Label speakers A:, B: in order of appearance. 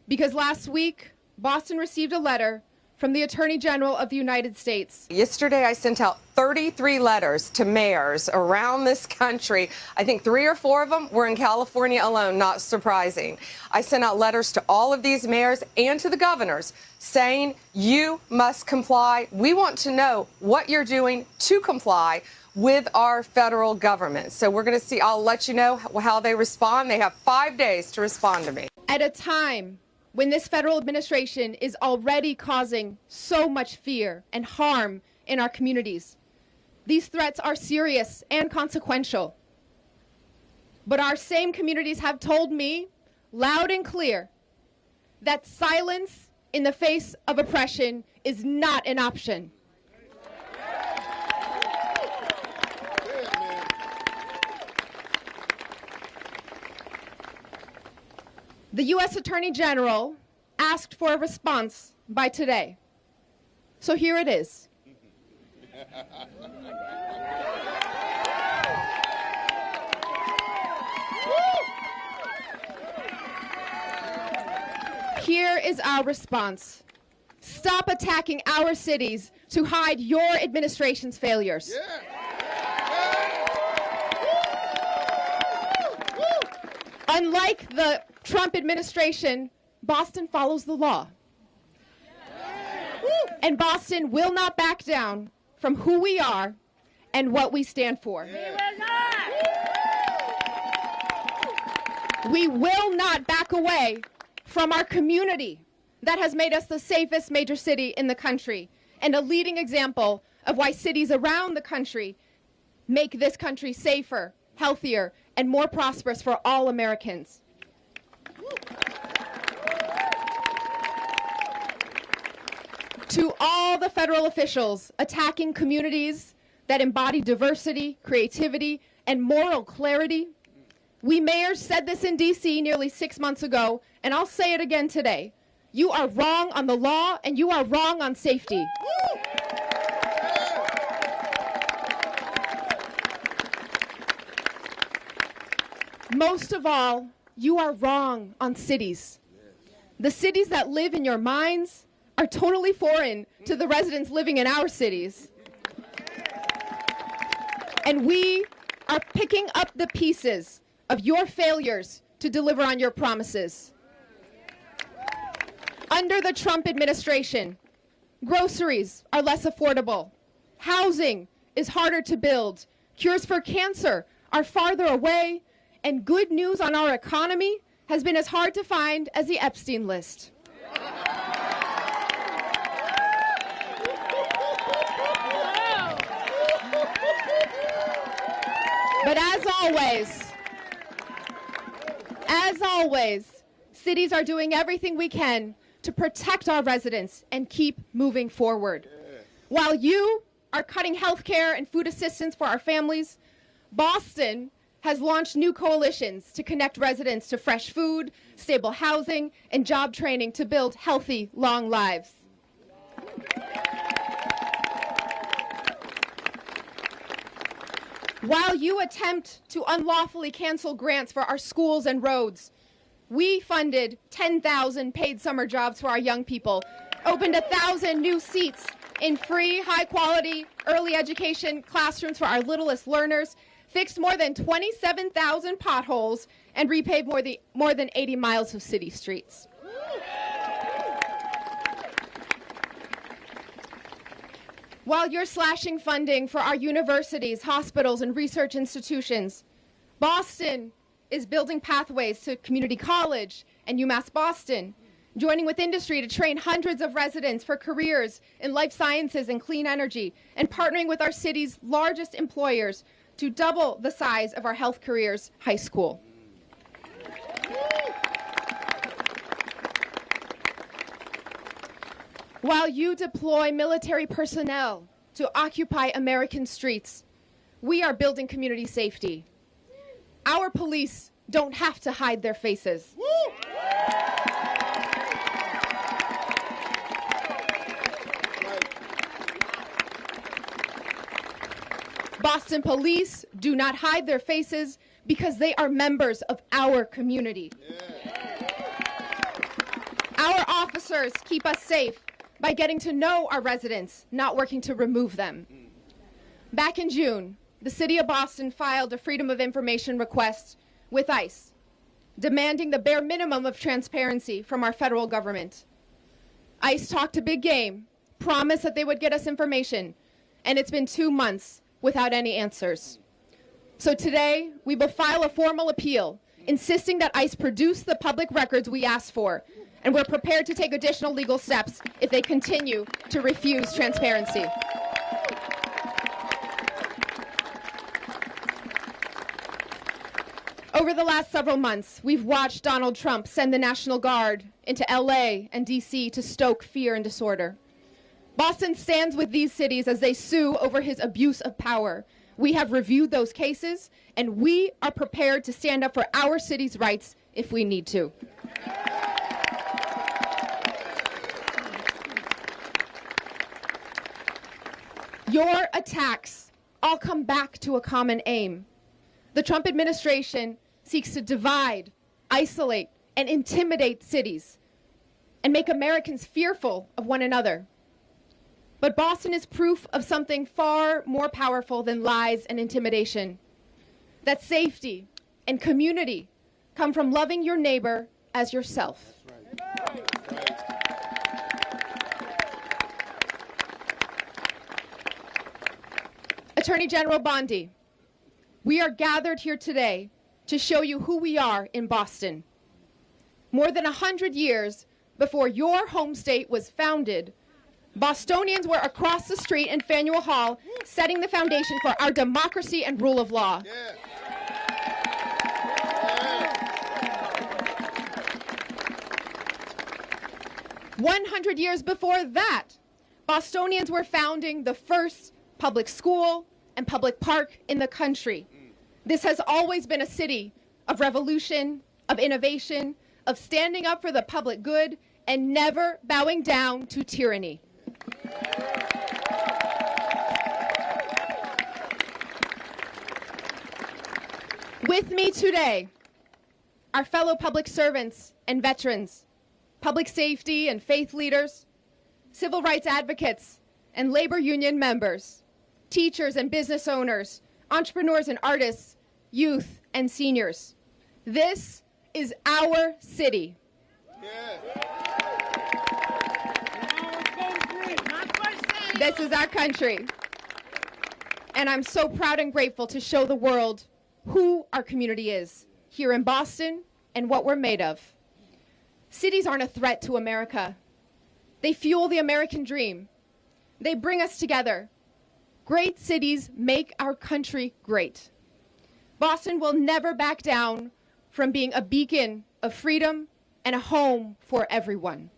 A: because last week, Boston received a letter from the Attorney General of the United States.
B: Yesterday, I sent out 33 letters to mayors around this country. I think 3 or 4 of them were in California alone, not surprising. I sent out letters to all of these mayors and to the governors saying, you must comply. We want to know what you're doing to comply with our federal government. So we're going to see, I'll let you know how they respond. They have 5 days to respond to me.
A: At a time when this federal administration is already causing so much fear and harm in our communities, these threats are serious and consequential. But our same communities have told me loud and clear that silence in the face of oppression is not an option. The U.S. Attorney General asked for a response by today. So here it is. Here is our response. Stop attacking our cities to hide your administration's failures. Unlike the Trump administration, Boston follows the law. And Boston will not back down from who we are and what we stand for. We will not back away from our community that has made us the safest major city in the country and a leading example of why cities around the country make this country safer, healthier, and more prosperous for all Americans. To all the federal officials attacking communities that embody diversity, creativity, and moral clarity, we mayors said this in D.C. nearly 6 months ago, and I'll say it again today. You are wrong on the law, and you are wrong on safety. Most of all, you are wrong on cities. The cities that live in your minds are totally foreign to the residents living in our cities. And we are picking up the pieces of your failures to deliver on your promises. Under the Trump administration, groceries are less affordable, housing is harder to build, cures for cancer are farther away, and good news on our economy has been as hard to find as the Epstein list. But as always, cities are doing everything we can to protect our residents and keep moving forward. While you are cutting health care and food assistance for our families, Boston has launched new coalitions to connect residents to fresh food, stable housing, and job training to build healthy, long lives. While you attempt to unlawfully cancel grants for our schools and roads, we funded 10,000 paid summer jobs for our young people, opened 1,000 new seats in free, high-quality early education classrooms for our littlest learners, fixed more than 27,000 potholes, and repaved more than 80 miles of city streets. While you're slashing funding for our universities, hospitals, and research institutions, Boston is building pathways to community college and UMass Boston, joining with industry to train hundreds of residents for careers in life sciences and clean energy, and partnering with our city's largest employers to double the size of our health careers high school. While you deploy military personnel to occupy American streets, we are building community safety. Our police don't have to hide their faces. Boston police do not hide their faces because they are members of our community. enforcers keep us safe by getting to know our residents, not working to remove them. Back in June, the city of Boston filed a Freedom of Information request with ICE, demanding the bare minimum of transparency from our federal government. ICE talked a big game, promised that they would get us information, and it's been 2 months without any answers. So today, we will file a formal appeal, insisting that ICE produce the public records we asked for, and we're prepared to take additional legal steps if they continue to refuse transparency. Over the last several months, we've watched Donald Trump send the National Guard into LA and DC to stoke fear and disorder. Boston stands with these cities as they sue over his abuse of power. We have reviewed those cases, and we are prepared to stand up for our city's rights if we need to. Your attacks all come back to a common aim. The Trump administration seeks to divide, isolate, and intimidate cities and make Americans fearful of one another. But Boston is proof of something far more powerful than lies and intimidation. That safety and community come from loving your neighbor as yourself. Attorney General Bondi, we are gathered here today to show you who we are in Boston. More than 100 years before your home state was founded, Bostonians were across the street in Faneuil Hall setting the foundation for our democracy and rule of law.
C: Yeah.
A: 100 years before that, Bostonians were founding the first public school and public park in the country. This has always been a city of revolution, of innovation, of standing up for the public good, and never bowing down to tyranny. With me today, our fellow public servants and veterans, public safety and faith leaders, civil rights advocates and labor union members, teachers and business owners, entrepreneurs and artists, youth and seniors. This is our city. This is our country. And I'm so proud and grateful to show the world who our community is here in Boston and what we're made of. Cities aren't a threat to America. They fuel the American dream. They bring us together. Great cities make our country great. Boston will never back down from being a beacon of freedom and a home for everyone.